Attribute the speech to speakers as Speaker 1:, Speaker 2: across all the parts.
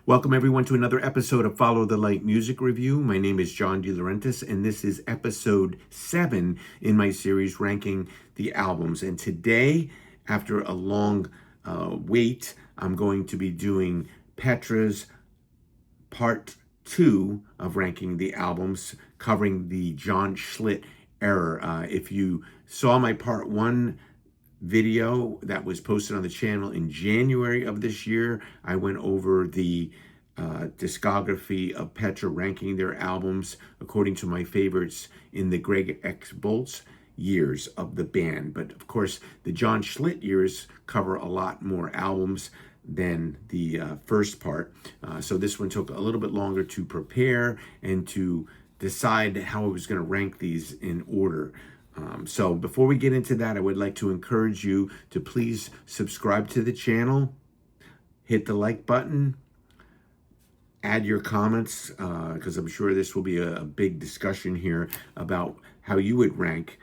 Speaker 1: Welcome everyone to another episode of Follow the Light Music Review. My name is John DeLaurentis, and this is episode 7 in my series ranking the albums. And today, after a long wait, I'm going to be doing Petra's Part 2 of ranking the albums, covering the JOHN SCHLITT era. If you saw my Part 1 video that was posted on the channel in January of this year, I went over the discography of Petra, ranking their albums according to my favorites in the Greg X. Boltz years of the band. But of course, the JOHN SCHLITT years cover a lot more albums than the first part. So this one took a little bit longer to prepare and to decide how I was going to rank these in order. So before we get into that, I would like to encourage you to please subscribe to the channel, hit the like button, add your comments, because I'm sure this will be a big discussion here about how you would rank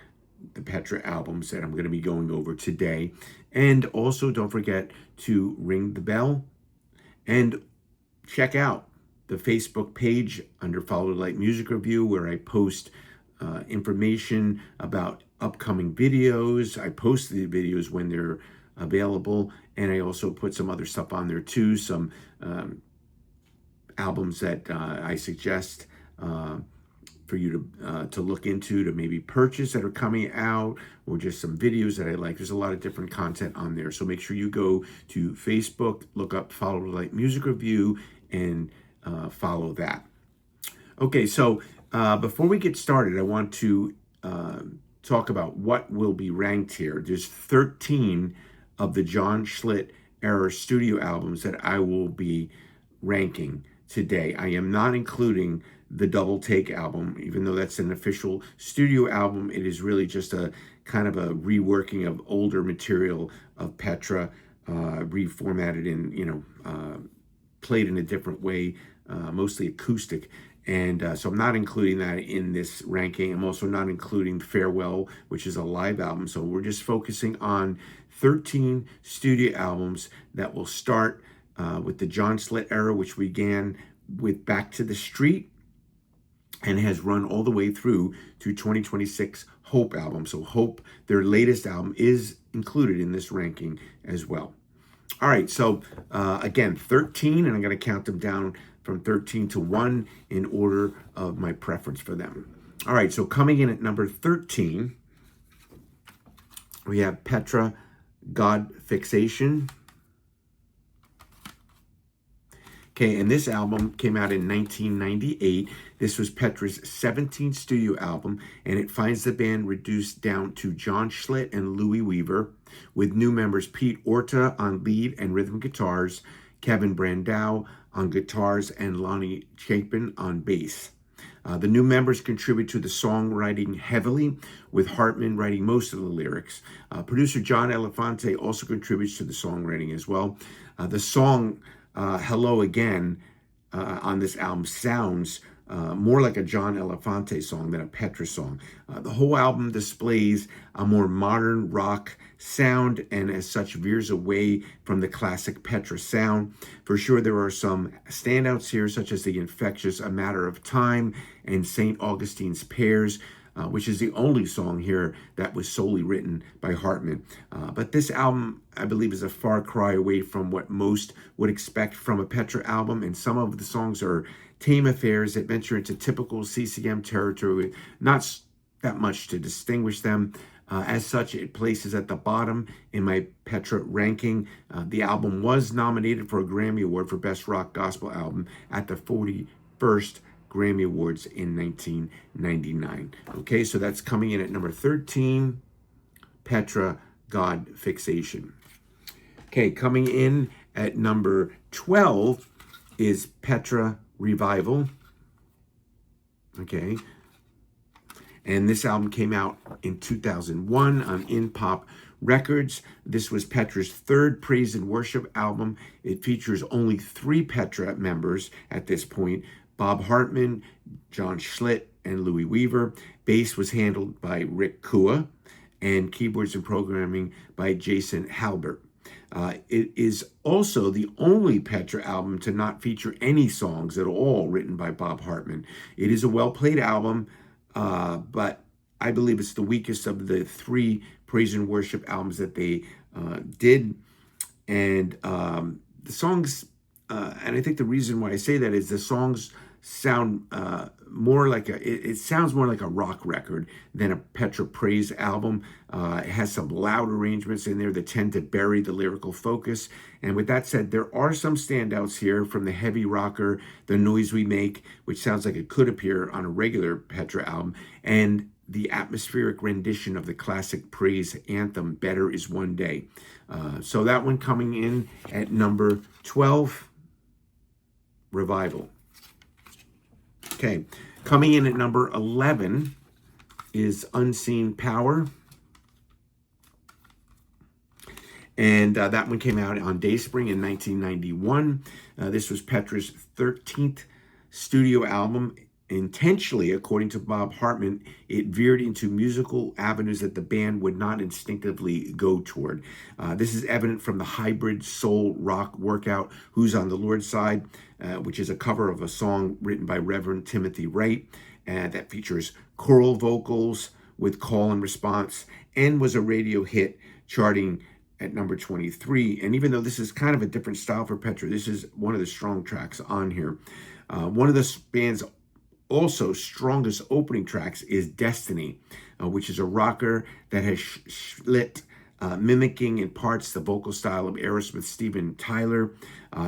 Speaker 1: the Petra albums that I'm going to be going over today. And also don't forget to ring the bell and check out the Facebook page under Follow the Light Music Review, where I post information about upcoming videos. I post the videos when they're available, and I also put some other stuff on there too, some albums that I suggest for you to look into, to maybe purchase, that are coming out, or just some videos that I like. There's a lot of different content on there, so make sure you go to Facebook, look up Follow the Light Music Review, and follow that. Okay, so before we get started, I want to talk about what will be ranked here. There's 13 of the JOHN SCHLITT era studio albums that I will be ranking today. I am not including the Double Take album, even though that's an official studio album. It is really just a kind of a reworking of older material of Petra, reformatted in, played in a different way, mostly acoustic. And so I'm not including that in this ranking. I'm also not including Farewell, which is a live album. So we're just focusing on 13 studio albums that will start with the JOHN SCHLITT era, which began with Back to the Street and has run all the way through to 2026 Hope album. So Hope, their latest album, is included in this ranking as well. All right, so again, 13, and I'm going to count them down from 13 to 1 in order of my preference for them. All right, so coming in at number 13, we have Petra, God Fixation. Okay, and this album came out in 1998. This was Petra's 17th studio album, and it finds the band reduced down to JOHN SCHLITT and Louis Weaver, with new members Pete Orta on lead and rhythm guitars, Kevin Brandau on guitars, and Lonnie Chapin on bass. The new members contribute to the songwriting heavily, with Hartman writing most of the lyrics. Producer John Elefante also contributes to the songwriting as well. The song Hello Again on this album sounds more like a John Elefante song than a Petra song. The whole album displays a more modern rock sound, and as such veers away from the classic Petra sound. For sure, there are some standouts here, such as the infectious A Matter of Time and St. Augustine's Pears, which is the only song here that was solely written by Hartman. But this album, I believe, is a far cry away from what most would expect from a Petra album, and some of the songs are tame affairs that venture into typical CCM territory, with not that much to distinguish them. As such, it places at the bottom in my Petra ranking. The album was nominated for a Grammy Award for Best Rock Gospel Album at the 41st Grammy Awards in 1999. Okay, so that's coming in at number 13, Petra, God Fixation. Okay, coming in at number 12 is Petra, Revival. Okay, and this album came out in 2001 on In Pop Records. This was Petra's third praise and worship album. It features only 3 Petra members at this point: Bob Hartman, JOHN SCHLITT, and Louis Weaver. Bass was handled by Rick Kua, and keyboards and programming by Jason Halbert. It is also the only Petra album to not feature any songs at all written by Bob Hartman. It is a well-played album, but I believe it's the weakest of the three praise and worship albums that they did. And the songs, and I think the reason why I say that is the songs sound more like it sounds more like a rock record than a Petra praise album. It has some loud arrangements in there that tend to bury the lyrical focus. And with that said, there are some standouts here, from the heavy rocker, The Noise We Make, which sounds like it could appear on a regular Petra album, and the atmospheric rendition of the classic praise anthem, Better Is One Day. So that one coming in at number 12, Revival. Okay, coming in at number 11 is Unseen Power. And that one came out on Dayspring in 1991. This was Petra's 13th studio album. Intentionally, according to Bob Hartman, it veered into musical avenues that the band would not instinctively go toward. This is evident from the hybrid soul rock workout, Who's on the Lord's Side, which is a cover of a song written by Reverend Timothy Wright, that features choral vocals with call and response, and was a radio hit, charting at number 23. And even though this is kind of a different style for Petra, this is one of the strong tracks on here. One of the band's also strongest opening tracks is Destiny, which is a rocker that has Schlitt mimicking in parts the vocal style of Aerosmith Steven Tyler.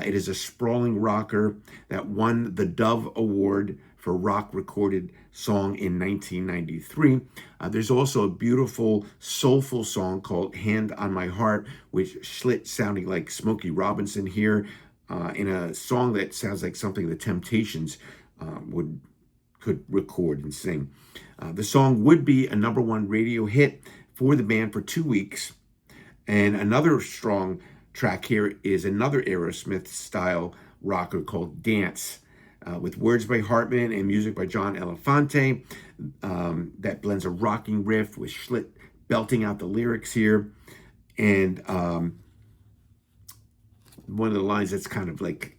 Speaker 1: It is a sprawling rocker that won the Dove Award for Rock Recorded Song in 1993. There's also a beautiful, soulful song called Hand on My Heart, which Schlitt sounding like Smokey Robinson here, in a song that sounds like something the Temptations could record and sing. The song would be a number one radio hit for the band for 2 weeks. And another strong track here is another Aerosmith style rocker called Dance, with words by Hartman and music by John Elefante, that blends a rocking riff with Schlitt belting out the lyrics here. And one of the lines that's kind of like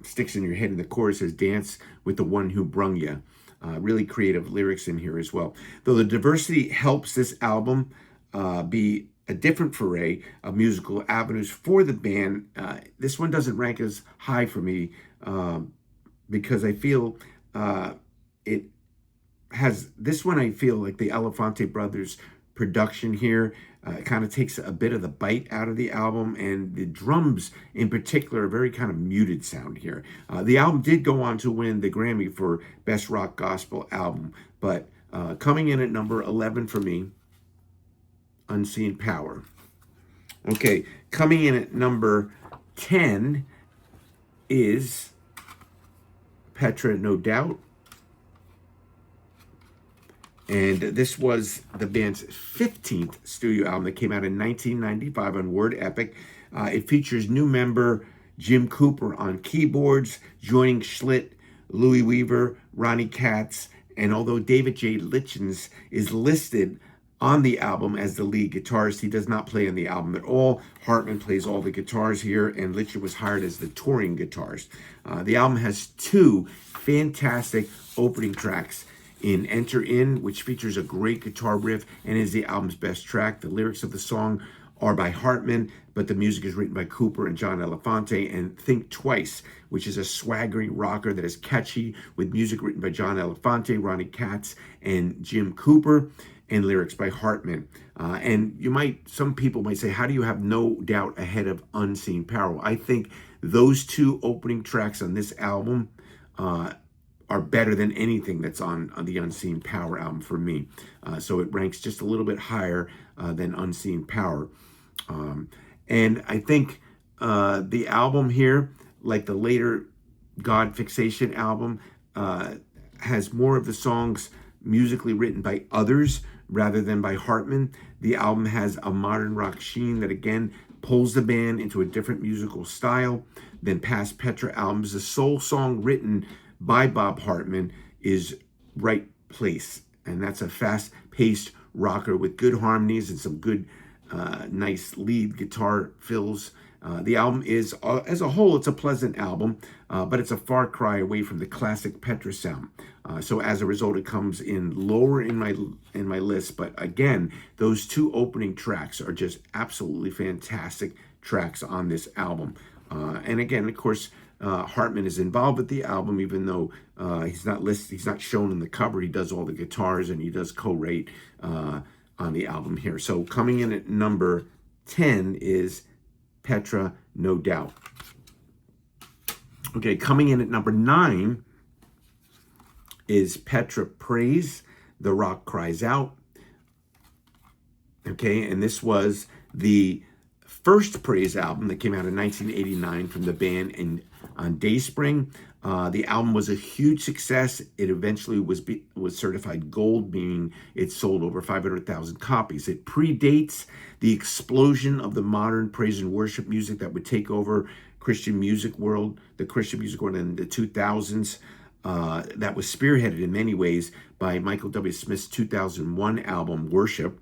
Speaker 1: sticks in your head in the chorus is "Dance with the one who brung ya." Really creative lyrics in here as well. Though the diversity helps this album be a different foray of musical avenues for the band, this one doesn't rank as high for me, because I feel it has, this one I feel like the Elefante brothers production here kind of takes a bit of the bite out of the album, and the drums in particular are very kind of muted sound here. The album did go on to win the Grammy for Best Rock Gospel Album, but coming in at number 11 for me, Unseen Power. Okay, coming in at number 10 is Petra, No Doubt. And this was the band's 15th studio album that came out in 1995 on Word Epic. It features new member Jim Cooper on keyboards, joining Schlitt, Louis Weaver, Ronnie Katz, and although David J. Litchens is listed on the album as the lead guitarist, he does not play on the album at all. Hartman plays all the guitars here, and Litchens was hired as the touring guitarist. The album has two fantastic opening tracks in Enter In, which features a great guitar riff and is the album's best track. The lyrics of the song are by Hartman, but the music is written by Cooper and John Elefante. And Think Twice, which is a swaggering rocker that is catchy, with music written by John Elefante, Ronnie Katz, and Jim Cooper, and lyrics by Hartman. And some people might say, how do you have No Doubt ahead of Unseen Power? I think those two opening tracks on this album are better than anything that's on the Unseen Power album for me. So it ranks just a little bit higher than Unseen Power. And I think the album here, like the later God Fixation album, has more of the songs musically written by others rather than by Hartman. The album has a modern rock sheen that again pulls the band into a different musical style than past Petra albums. The soul song written by Bob Hartman is Right Place, and that's a fast-paced rocker with good harmonies and some good nice lead guitar fills. The album is, as a whole, it's a pleasant album, but it's a far cry away from the classic Petra sound. So as a result, it comes in lower in my list. But again, those two opening tracks are just absolutely fantastic tracks on this album. And again, of course, Hartman is involved with the album, even though he's not shown in the cover. He does all the guitars and he does co-write on the album here. So coming in at number 10 is Petra, No Doubt. Okay, coming in at number 9 is Petra, Praise, The Rock Cries Out. Okay, and this was the first Praise album that came out in 1989 from the band on Dayspring. The album was a huge success. It eventually was certified gold, meaning it sold over 500,000 copies. It predates the explosion of the modern praise and worship music that would take over the Christian music world in the 2000s. That was spearheaded in many ways by Michael W. Smith's 2001 album, Worship.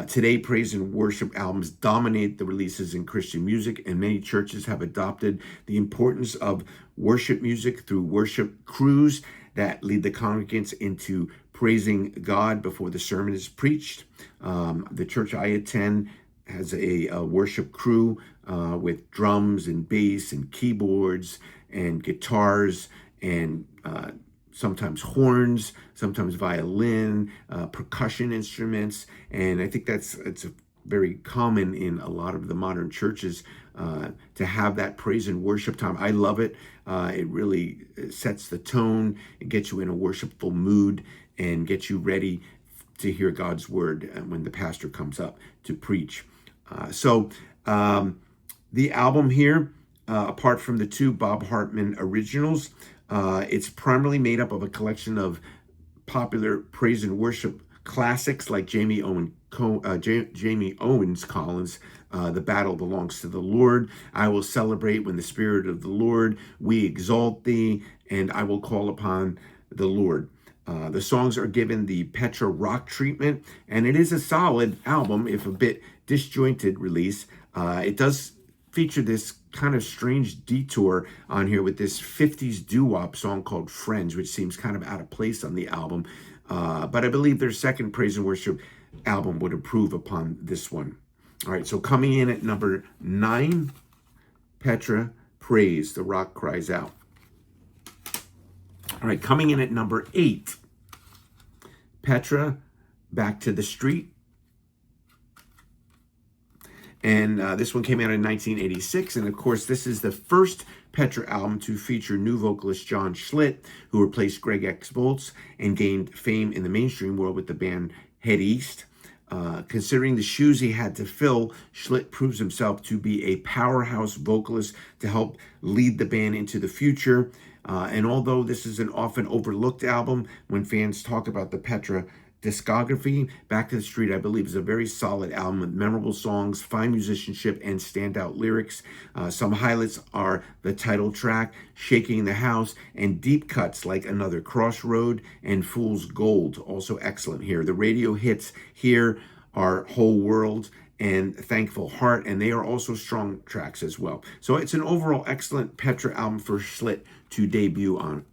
Speaker 1: Today, praise and worship albums dominate the releases in Christian music, and many churches have adopted the importance of worship music through worship crews that lead the congregants into praising God before the sermon is preached. The church I attend has a worship crew with drums and bass and keyboards and guitars and sometimes horns, sometimes violin, percussion instruments, and I think it's very common in a lot of the modern churches to have that praise and worship time. I love it. It really sets the tone. It gets you in a worshipful mood and gets you ready to hear God's word when the pastor comes up to preach. So the album here, apart from the two Bob Hartman originals, it's primarily made up of a collection of popular praise and worship classics like Jamie Owens Collins, The Battle Belongs to the Lord, I Will Celebrate When the Spirit of the Lord, We Exalt Thee, and I Will Call Upon the Lord. The songs are given the Petra rock treatment, and it is a solid album, if a bit disjointed release. It does feature this kind of strange detour on here with this 50s doo-wop song called Friends, which seems kind of out of place on the album. But I believe their second praise and worship album would improve upon this one. All right, so coming in at number 9, Petra, Praise, The Rock Cries Out. All right, coming in at number 8, Petra, Back to the Street. And this one came out in 1986. And of course, this is the first Petra album to feature new vocalist JOHN SCHLITT, who replaced Greg X Volz and gained fame in the mainstream world with the band Head East. Considering the shoes he had to fill, SCHLITT proves himself to be a powerhouse vocalist to help lead the band into the future. And although this is an often overlooked album, when fans talk about the Petra discography, Back to the Street, I believe, is a very solid album with memorable songs, fine musicianship, and standout lyrics. Some highlights are the title track, Shaking the House, and deep cuts like Another Crossroad and Fool's Gold, also excellent here. The radio hits here are Whole World and Thankful Heart, and they are also strong tracks as well. So it's an overall excellent Petra album for SCHLITT to debut on.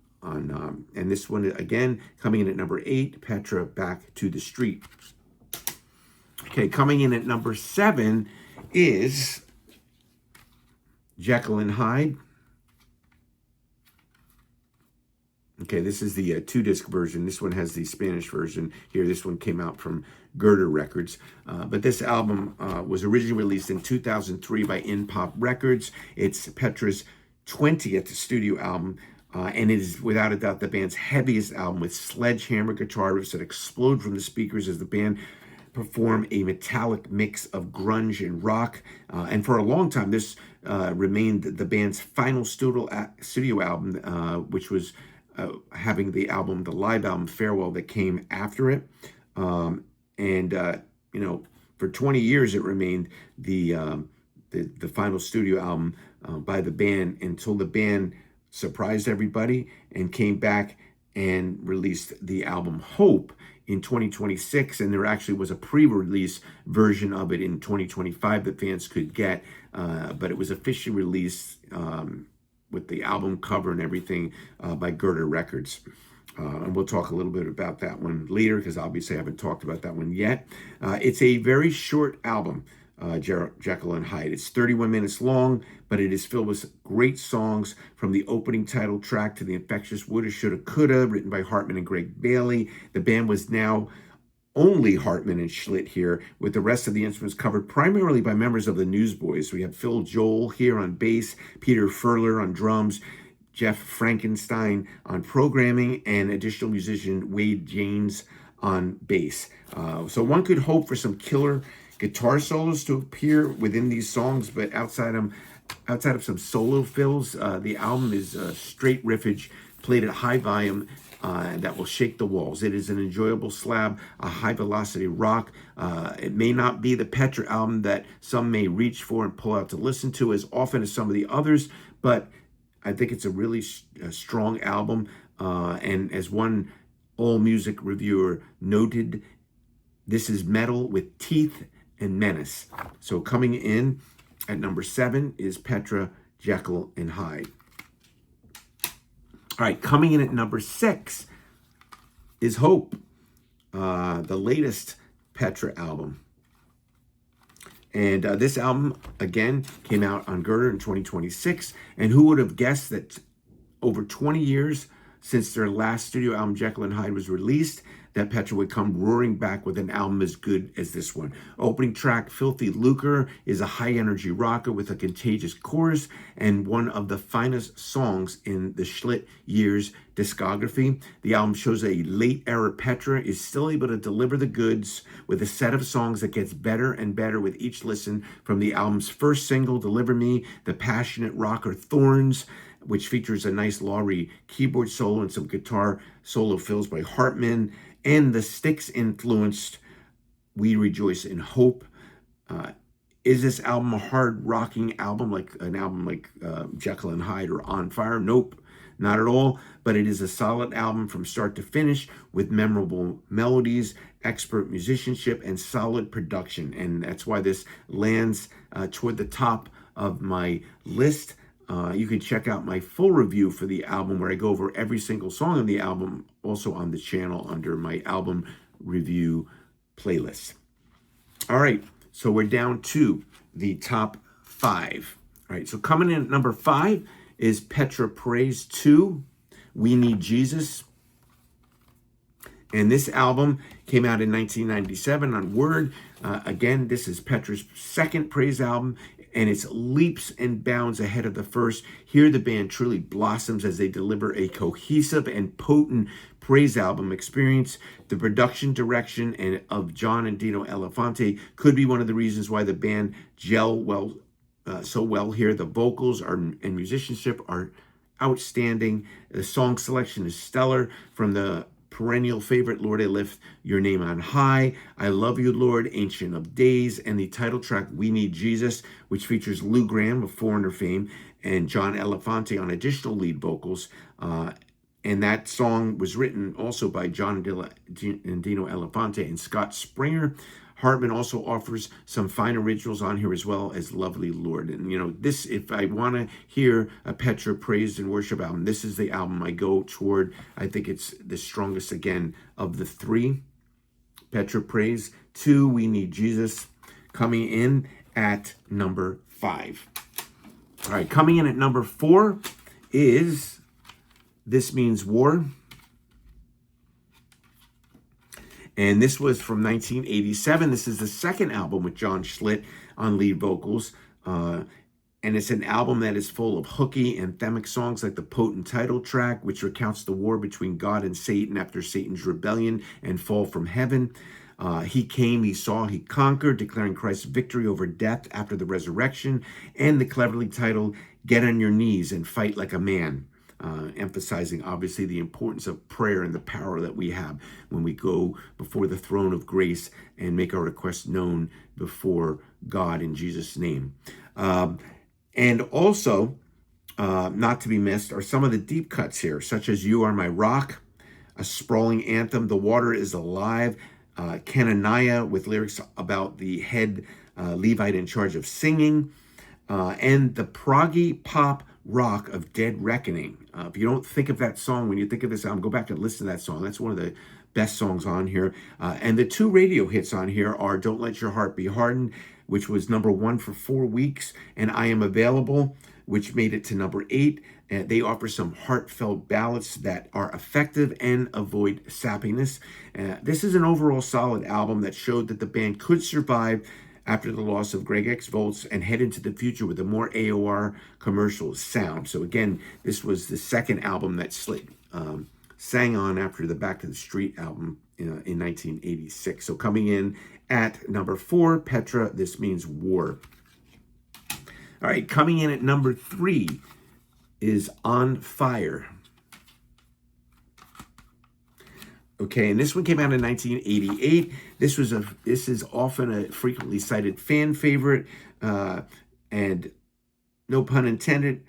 Speaker 1: And this one, again, coming in at number 8, Petra, Back to the Street. Okay, coming in at number 7 is Jekyll and Hyde. Okay, this is the 2-disc version. This one has the Spanish version here. This one came out from Girder Records. But this album was originally released in 2003 by In Pop Records. It's Petra's 20th studio album. And it is without a doubt the band's heaviest album, with sledgehammer guitar riffs that explode from the speakers as the band perform a metallic mix of grunge and rock. And for a long time, this remained the band's final studio album, which was having the live album Farewell that came after it. For 20 years, it remained the final studio album by the band until the band surprised everybody and came back and released the album Hope in 2026, and there actually was a pre-release version of it in 2025 that fans could get, but it was officially released with the album cover and everything by Gerda Records. And we'll talk a little bit about that one later, because obviously I haven't talked about that one yet. It's a very short album, Jekyll and Hyde. It's 31 minutes long, but it is filled with great songs, from the opening title track to the infectious Woulda, Shoulda, Coulda, written by Hartman and Greg Bailey. The band was now only Hartman and Schlitt here, with the rest of the instruments covered primarily by members of the Newsboys. We have Phil Joel here on bass, Peter Furler on drums, Jeff Frankenstein on programming, and additional musician Wade James on bass. So one could hope for some killer guitar solos to appear within these songs, but outside of some solo fills, the album is straight riffage played at high volume that will shake the walls. It is an enjoyable slab, a high-velocity rock. It may not be the Petra album that some may reach for and pull out to listen to as often as some of the others, but I think it's a really strong album. And as one AllMusic reviewer noted, this is metal with teeth and menace. So coming in at number 7 is Petra, Jekyll and Hyde. All right, coming in at number 6 is Hope, the latest Petra album. And this album, again, came out on Gerda in 2026. And who would have guessed that over 20 years since their last studio album, Jekyll and Hyde, was released, that Petra would come roaring back with an album as good as this one. Opening track, Filthy Lucre, is a high-energy rocker with a contagious chorus and one of the finest songs in the Schlitt years discography. The album shows a late-era Petra is still able to deliver the goods with a set of songs that gets better and better with each listen, from the album's first single, Deliver Me, the passionate rocker Thorns, which features a nice Laurie keyboard solo and some guitar solo fills by Hartman, and the Styx-influenced We Rejoice in Hope. Is this album a hard rocking album, like an album like Jekyll and Hyde or On Fire? Nope, not at all. But it is a solid album from start to finish, with memorable melodies, expert musicianship, and solid production. And that's why this lands toward the top of my list. You can check out my full review for the album, where I go over every single song on the album, also on the channel under my album review playlist. All right, so we're down to the top 5. All right, so coming in at number 5 is Petra Praise 2, We Need Jesus. And this album came out in 1997 on Word. Again, this is Petra's second praise album, and it's leaps and bounds ahead of the first. Here, the band truly blossoms as they deliver a cohesive and potent praise album experience. The production direction of John and Dino Elefante could be one of the reasons why the band gel so well here. The vocals and musicianship are outstanding. The song selection is stellar, from the perennial favorite, Lord, I Lift Your Name on High, I Love You, Lord, Ancient of Days, and the title track, We Need Jesus, which features Lou Gramm of Foreigner fame and John Elefante on additional lead vocals. And that song was written also by John and Dino Elefante and Scott Springer. Hartman also offers some fine originals on here, as well as Lovely Lord. And, you know, this, if I want to hear a Petra praise and worship album, this is the album I go toward. I think it's the strongest, again, of the 3. Petra Praise 2, We Need Jesus, coming in at number 5. All right, coming in at number 4 is This Means War. And this was from 1987. This is the second album with John Schlitt on lead vocals. And it's an album that is full of hooky, anthemic songs like the potent title track, which recounts the war between God and Satan after Satan's rebellion and fall from heaven. He came, he saw, he conquered, declaring Christ's victory over death after the resurrection. And the cleverly titled Get on Your Knees and Fight Like a Man. Emphasizing, obviously, the importance of prayer and the power that we have when we go before the throne of grace and make our requests known before God in Jesus' name. And also, not to be missed, are some of the deep cuts here, such as You Are My Rock, a sprawling anthem. The Water is Alive, Cananiah with lyrics about the head Levite in charge of singing, and the proggy pop rock of Dead Reckoning. If you don't think of that song when you think of this album, go back and listen to that song. That's one of the best songs on here. And the two radio hits on here are Don't Let Your Heart Be Hardened, which was #1 for 4 weeks, and I Am Available, which made it to #8. And they offer some heartfelt ballads that are effective and avoid sappiness. This is an overall solid album that showed that the band could survive after the loss of Greg X Volts and head into the future with a more AOR commercial sound. So again, this was the second album that Schlitt sang on after the Back to the Street album in 1986. So coming in at #4, Petra, This Means War. All right, coming in at #3 is On Fire. Okay, and this one came out in 1988. This is often a frequently cited fan favorite, and no pun intended.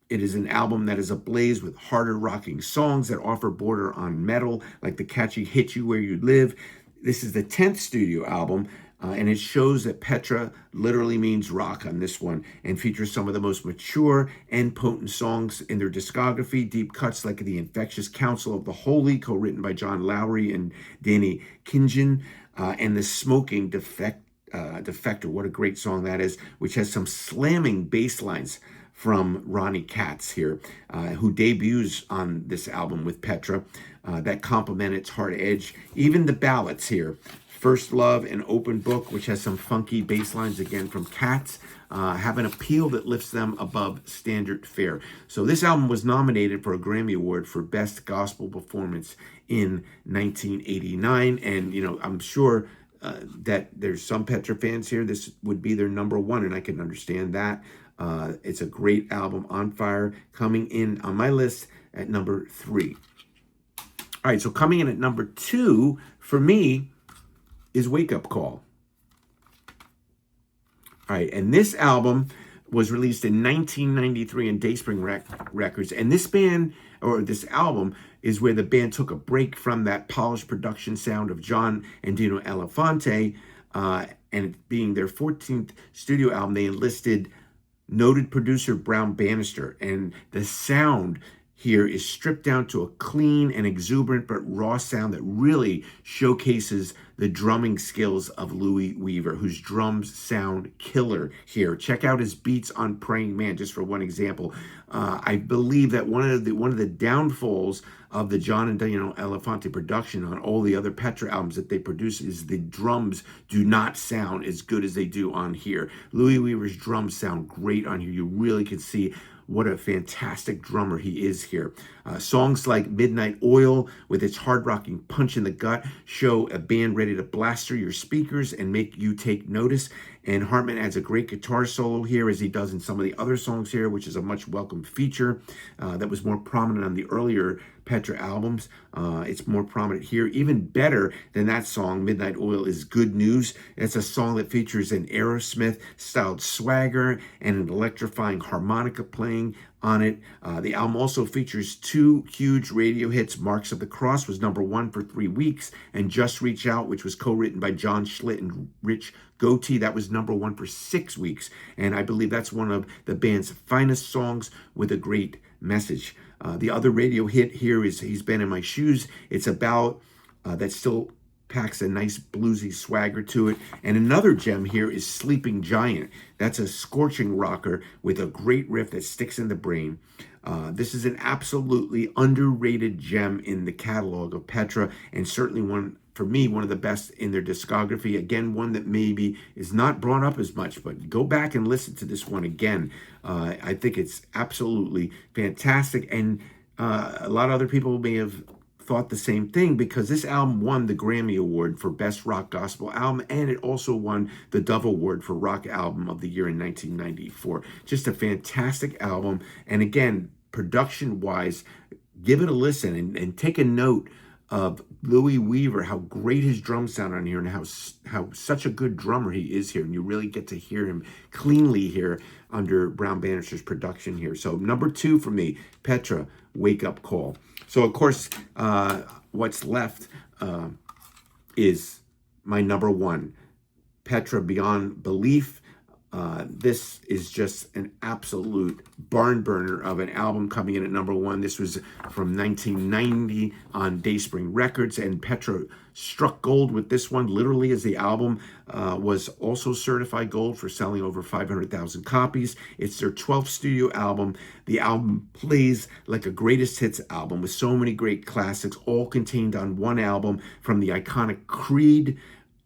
Speaker 1: It is an album that is ablaze with harder rocking songs that offer border on metal, like the catchy Hit You Where You Live. This is the 10th studio album, and it shows that Petra literally means rock on this one, and features some of the most mature and potent songs in their discography. Deep cuts like The Infectious Counsel of the Holy, co-written by John Lowry and Danny Kingen, and The Smoking Defector, what a great song that is, which has some slamming bass lines from Ronnie Katz here, who debuts on this album with Petra, that complement its hard edge. Even the ballads here, First Love and Open Book, which has some funky bass lines again from Katz, have an appeal that lifts them above standard fare. So this album was nominated for a Grammy Award for Best Gospel Performance in 1989. And, I'm sure that there's some Petra fans here. This would be their #1, and I can understand that. It's a great album, On Fire, coming in on my list at #3. All right, so coming in at #2 for me is Wake Up Call. All right, and this album was released in 1993 in Dayspring Records, and this album is where the band took a break from that polished production sound of John and Dino Elefante, and it being their 14th studio album, they enlisted noted producer Brown Bannister, and the sound here is stripped down to a clean and exuberant but raw sound that really showcases the drumming skills of Louis Weaver, whose drums sound killer here. Check out his beats on Praying Man, just for one example. I believe that one of the downfalls of the John and Dino Elefante production on all the other Petra albums that they produce is the drums do not sound as good as they do on here. Louis Weaver's drums sound great on here. You really can see what a fantastic drummer he is here. Songs like Midnight Oil, with its hard-rocking punch in the gut, show a band ready to blast through your speakers and make you take notice. And Hartman adds a great guitar solo here, as he does in some of the other songs here, which is a much welcome feature that was more prominent on the earlier Petra albums. It's more prominent here. Even better than that song, Midnight Oil, is Good News. It's a song that features an Aerosmith-styled swagger and an electrifying harmonica playing on it. The album also features 2 huge radio hits. Marks of the Cross was #1 for 3 weeks, and Just Reach Out, which was co-written by John Schlitt and Rich Goatee, that was #1 for 6 weeks. And I believe that's one of the band's finest songs with a great message. The other radio hit here is He's Been in My Shoes. It's about that still packs a nice bluesy swagger to it. And another gem here is Sleeping Giant. That's a scorching rocker with a great riff that sticks in the brain. This is an absolutely underrated gem in the catalog of Petra, and certainly one of the best in their discography. Again, one that maybe is not brought up as much, but go back and listen to this one again. I think it's absolutely fantastic, and a lot of other people may have thought the same thing, because this album won the Grammy Award for Best Rock Gospel Album, and it also won the Dove Award for Rock Album of the Year in 1994. Just a fantastic album, and again, production-wise, give it a listen and take a note of Louis Weaver, how great his drums sound on here, and how such a good drummer he is here. And you really get to hear him cleanly here under Brown Bannister's production here. So number 2 for me, Petra, Wake Up Call. So of course, what's left is my number 1, Petra, Beyond Belief. This is just an absolute barn burner of an album, coming in at number 1. This was from 1990 on Dayspring Records, and Petra struck gold with this one, literally, as the album was also certified gold for selling over 500,000 copies. It's their 12th studio album. The album plays like a greatest hits album with so many great classics, all contained on one album, from the iconic Creed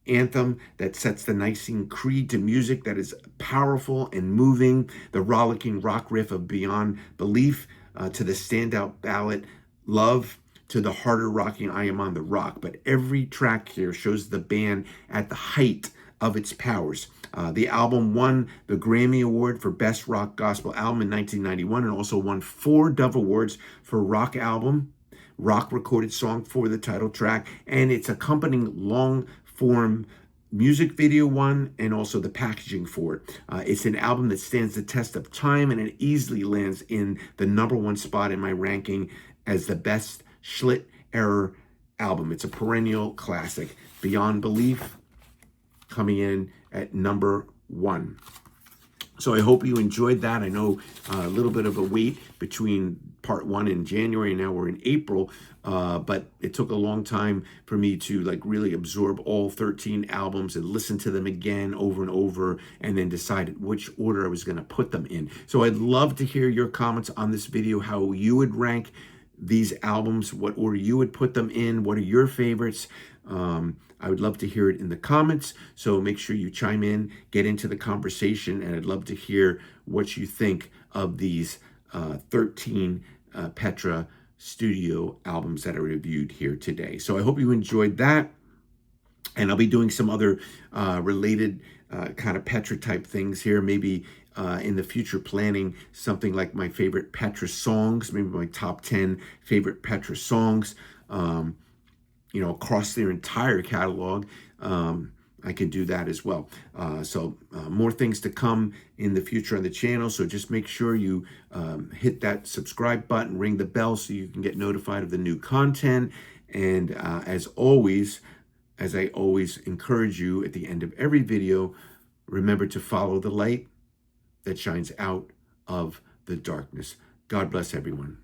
Speaker 1: anthem that sets the Nicene Creed to music that is powerful and moving, the rollicking rock riff of Beyond Belief, to the standout ballad Love, to the harder rocking I Am on the Rock. But every track here shows the band at the height of its powers. The album won the Grammy Award for Best Rock Gospel Album in 1991, and also won 4 Dove Awards for Rock Album, Rock Recorded Song for the title track, and its accompanying long-form music video won, and also the packaging for it. It's an album that stands the test of time, and it easily lands in the number 1 spot in my ranking as the best Schlitt era album. It's a perennial classic. Beyond Belief coming in at number 1. So I hope you enjoyed that. I know a little bit of a wait between part 1 in January, and now we're in April, but it took a long time for me to really absorb all 13 albums and listen to them again over and over, and then decide which order I was going to put them in. So I'd love to hear your comments on this video, how you would rank these albums, what order you would put them in, what are your favorites. I would love to hear it in the comments, so make sure you chime in, get into the conversation, and I'd love to hear what you think of these 13 Petra studio albums that I reviewed here today. So I hope you enjoyed that, and I'll be doing some other related kind of Petra type things here, maybe in the future, planning something like my favorite Petra songs, maybe my top 10 favorite Petra songs, across their entire catalog. I could do that as well. So more things to come in the future on the channel. So just make sure you hit that subscribe button, ring the bell so you can get notified of the new content. And as always, as I always encourage you at the end of every video, remember to follow the light that shines out of the darkness. God bless everyone.